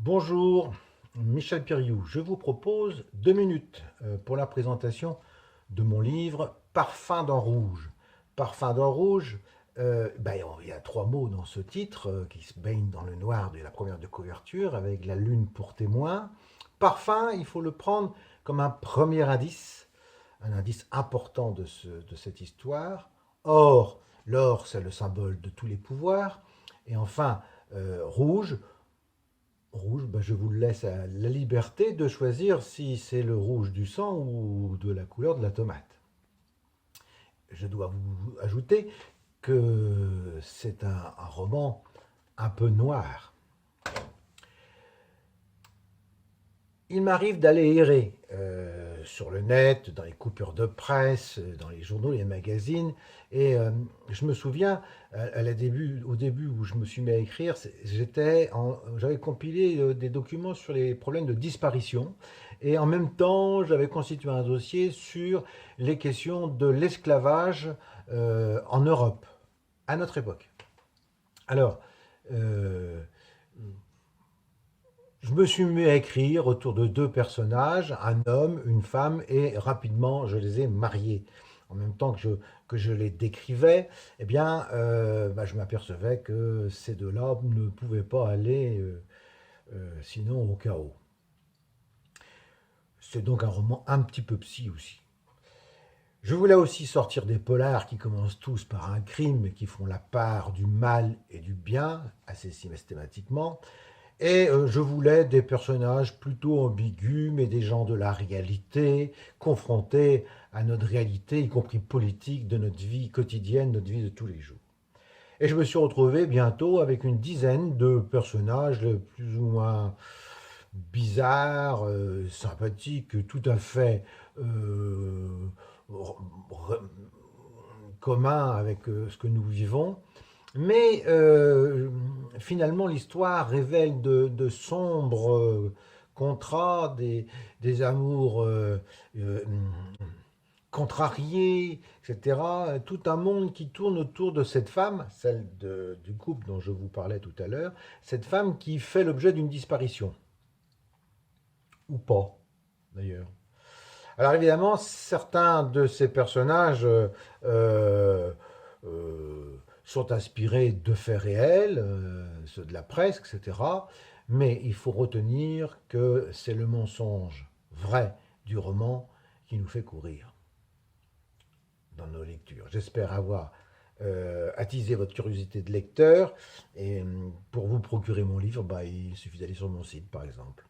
Bonjour, Michel Piriou. Je vous propose 2 minutes pour la présentation de mon livre Parfum d'en rouge. Parfum d'en rouge, il y a 3 mots dans ce titre qui se baignent dans le noir de la première de couverture avec la lune pour témoin. Parfum, il faut le prendre comme un premier indice, un indice important de cette histoire. Or, l'or, c'est le symbole de tous les pouvoirs. Et enfin, rouge, rouge, je vous laisse à la liberté de choisir si c'est le rouge du sang ou de la couleur de la tomate. Je dois vous ajouter que c'est un roman un peu noir. Il m'arrive d'aller errer sur le net, dans les coupures de presse, dans les journaux, les magazines, et je me souviens, au début où je me suis mis à écrire, j'avais compilé des documents sur les problèmes de disparition, et en même temps, j'avais constitué un dossier sur les questions de l'esclavage en Europe, à notre époque. Alors, euh, je me suis mis à écrire autour de 2 personnages, un homme, une femme, et rapidement je les ai mariés. En même temps que je les décrivais, eh bien, je m'apercevais que ces deux-là ne pouvaient pas aller sinon au chaos. C'est donc un roman un petit peu psy aussi. Je voulais aussi sortir des polars qui commencent tous par un crime et qui font la part du mal et du bien, assez systématiquement. Et je voulais des personnages plutôt ambigus, mais des gens de la réalité, confrontés à notre réalité, y compris politique, de notre vie quotidienne, notre vie de tous les jours. Et je me suis retrouvé bientôt avec une dizaine de personnages plus ou moins bizarres, sympathiques, tout à fait euh, communs avec ce que nous vivons. Mais finalement, l'histoire révèle de sombres contrats, des amours contrariés, etc. Tout un monde qui tourne autour de cette femme, du couple dont je vous parlais tout à l'heure, cette femme qui fait l'objet d'une disparition. Ou pas, d'ailleurs. Alors évidemment, certains de ces personnages sont inspirés de faits réels, ceux de la presse, etc. Mais il faut retenir que c'est le mensonge vrai du roman qui nous fait courir dans nos lectures. J'espère avoir attisé votre curiosité de lecteur. Et pour vous procurer mon livre, il suffit d'aller sur mon site, par exemple.